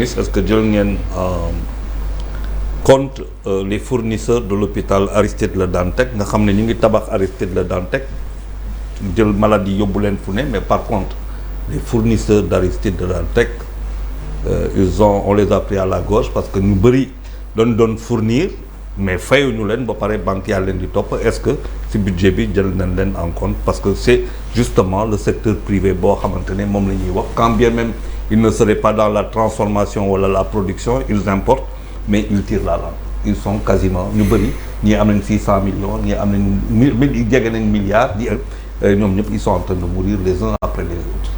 ministre est-ce que jël ngeen compte les fournisseurs de l'hôpital Aristide Le Dantec nga xam ne ñu ngi tabax Aristide Le Dantec jël maladie yóbbu leen fu ne mais par contre les fournisseurs d'Aristide Le Dantec on les a pris à la gorge parce que ñu bëri doon fournir mais fayuñu leen ba pare banque yaa leen di topp est-ce que ci budget bi jël nañ leen en compte parce que c'est justement le secteur privé boo xamante ne moom la ñuy wax quand bien même ils ne seraient pas dans la transformation wala la production ils importent mais ils tirent la langue ils sont quasiment ñu bëri ñii am nañ 600 millions ñii am nañ jege nañ milliards ñoom ñëpp ils sont en train de mourir les uns après les autres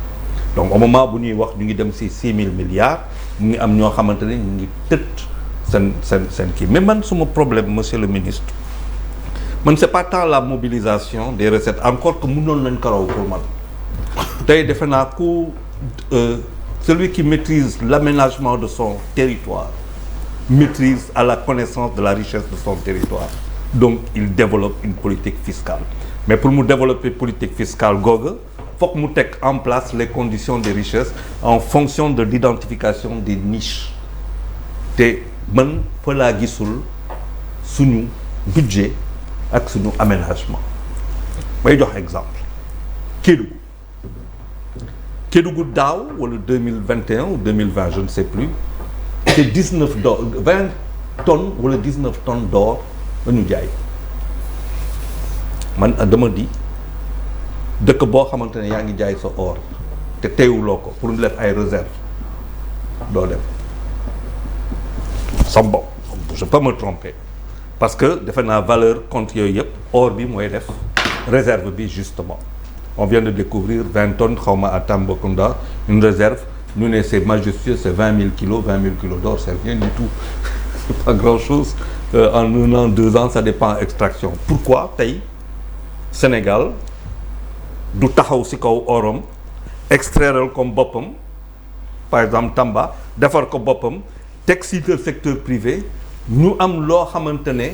donc au moment bu ñuy wax ñu ngi dem ci 6 000 milliards mu ngi am ñoo xamante ne ñu ngi tëtt seen kii mais man suma problème monsieur le ministre man c'est pas tant la mobilisation des recettes encore que mënoon nañ ko raw pour man tey defe naa ku celui qui maîtrise l'aménagement de son territoire maîtrise à la connaissance de la richesse de son territoire donc il développe une politique fiscale mais pour mu développer politique fiscale googa foog mu teg en place les conditions des richesses en fonction de l'identification des niches te man fa laa gisul suñu budget ak suñu aménagement may jox exemple Kédougou daaw wala 2021 ou 2020 je ne sais plus c'est 20 tonnes wala 19 tonnes d'or la ñu jaay man dama di dëkk boo xamante ne yaa ngi jaay sa or te teewuloo ko pour ñu def ay réserve doo dem sam bopp je peux me tromper parce que defe naa valeur compte yooyu yëpp or bi mooy def réserve bi justement on vient de découvrir 20 tonnes xawma à Tambacounda une réserve ñu ne c'est majestueux c'est 20 000 kilos d'or c'est rien du tout c'est pas grand chose en 1 an 2 ans ça dépend extraction pourquoi tey Sénégal du taxaw ci kaw orom extraire comme boppam par exemple Tamba defar ko boppam teg ci secteur privé ñu am loo xamante ne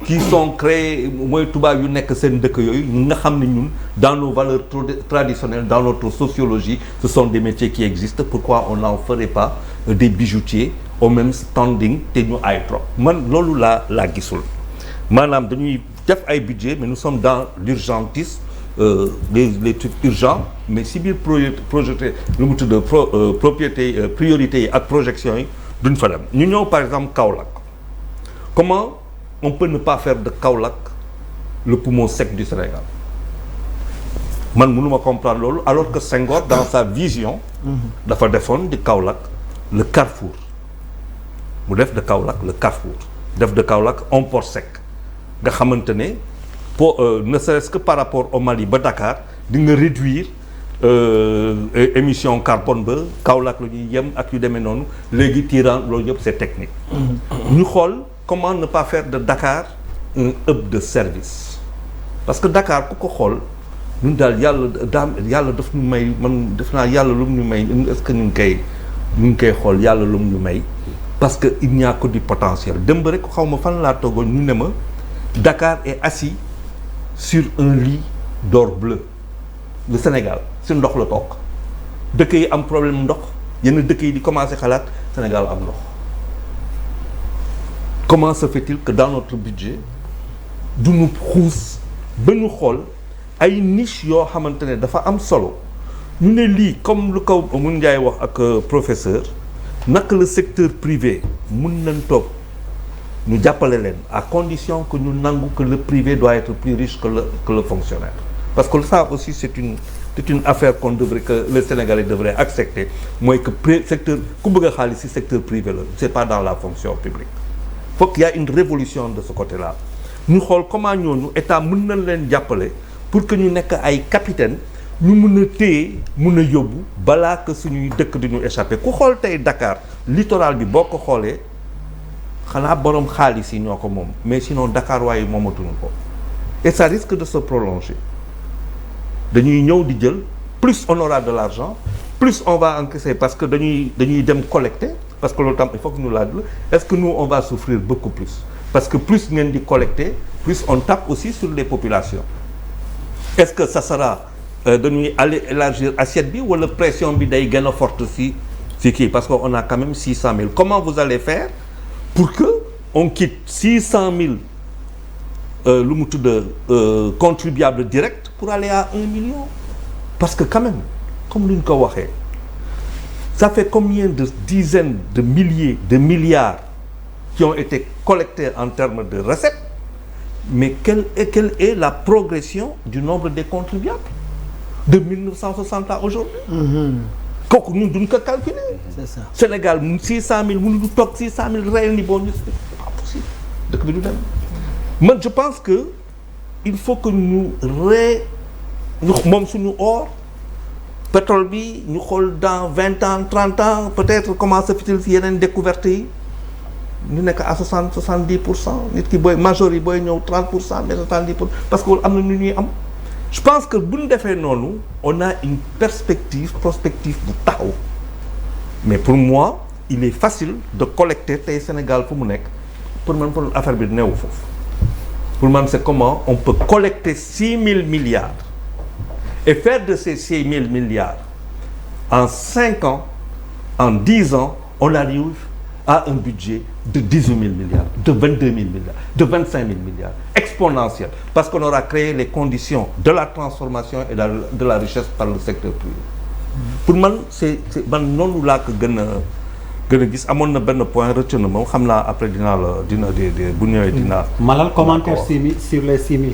qui sont créés mooy tubaab yu nekk seen dëkk yooyu ñu nga xam ne ñun dans nos valeurs traditionnelles dans notre sociologie ce sont des métiers qui existent pourquoi on n'en ferait pas des bijoutiers au même standing te ñu ay trop man loolu laa gisul maanaam dañuy def ay budget mais nous sommes dans l'urgentisme les trucs urgents mais si biir projeté lu mu tudd propriété priorité yi ak projection yi duñ fa dem ñu ñëw par exemple Kaolack comment on peut ne pas faire de Kaolack le poumon sec du Sénégal man mënuma comprendre loolu alors que Senghor dans sa vision dafa defoon di Kaolack le carrefour mu def de Kaolack le carrefour def de Kaolack un port sec nga xamante ne pour ne serait-ce que par rapport au Mali ba Dakar di nga réduire émission carbone ba Kaolack la ñuy yem ak yu demee noonu léegi tirant loolu yëpp c'est technique ñu xool comment ne pas faire de Dakar un hub de service parce que Dakar ku ko xool ñun daal yàlla daf ñu may man def naa yàlla lu mu ñu may est-ce que ñu ngi koy xool yàlla lu mu ñu may parce que il n'y a que du potentiel démb rek xaw ma fan laa toogoon ñu ne ma Dakar est assis sur un lit d'or bleu le Sénégal si ndox la toog dëkk yi am problème ndox yenn dëkk yi di commencer xalaat Sénégal am ndox comment se fait-il que dans notre budget du ñu xuus ba ñu xool ay niche yoo xamante ne dafa am solo ñu ne lii comme lu kaw mun Ndiaye wax ak professeur naka le secteur privé mun nañ toog ñu jàppale leen à condition que ñu nangu que le privé doit être plus riche que le fonctionnaire parce que ça aussi c'est une affaire que le Sénégalais devrait accepter mooy que secteur ku bëgg a xaalis ci secteur privé la c'est pas dans la fonction publique faut qu'il y a une révolution de ce côté-là ñu xool comment ñooñu état mën nañ leen jàppale pour que ñu nekk ay capitaine ñu mën a téye mën a yóbbu balaa que suñuy dëkk di ñu échapper ku xool tey Dakar littoral bi boo ko xoolee xanaa borom xaalis yi ñoo ko moom mais sinon Dakar waaye moomatuñu ko et ça risque de se prolonger dañuy ñëw di jël plus on aura de l'argent plus on va encaisser parce que dañuy dem collecter parce que loolu tam il faut que ñu laaj la est-ce que nous on va souffrir beaucoup plus parce que plus ngeen di collecter plus on tape aussi sur les populations est-ce que ça sera dañuy aller élargir assiette bi wala pression bi day gën a forte ci c'est qui parce qu'on a quand même 600 000 comment vous allez faire pour que on quitte 600 000 lu mu tudd contribuables directs pour aller à 1 million parce que quand même comme lu ñu ko waxee ça fait combien de dizaines de milliers de milliards qui ont été collectés en termes de recettes mais quelle est la progression du nombre des contribuables de 1960 à aujourd'hui kooku ñun duñ ko calculer c'est ça Sénégal 600 000 mënuñu toog 600 000 réel ni boo ñu c'est pas possible dëkk bi du dem man je pense que il faut que ñu moom suñu or pétrole bi ñu xool dans 20 ans 30 ans peut-être comment se fait-il si yeneen découverte yi ñu nekk à 70% nit ki booy major yi booy ñëw 30% mais 70% parce que am na ñu ñuy am je pense que bu ñu defee noonu on a une prospective bu taxaw mais pour moi il est facile de collecter tey Sénégal fu mu nekk pour man pour affaire bi neewu foofu pour man c'est comment on peut collecter 6 000 milliards et faire de ces 6 000 milliards en 5 ans en 10 ans on arrive à un budget de 18 000 milliards de 22 000 milliards de 25 000 milliards exponentiel parce qu'on aura créé les conditions de la transformation et de la richesse par le secteur privé pour man c'est man noonu laa ko gën a gis amoon na benn point rëcc na moom xam naa après dina bu ñëwee dina Malal commentaire sur les 6 000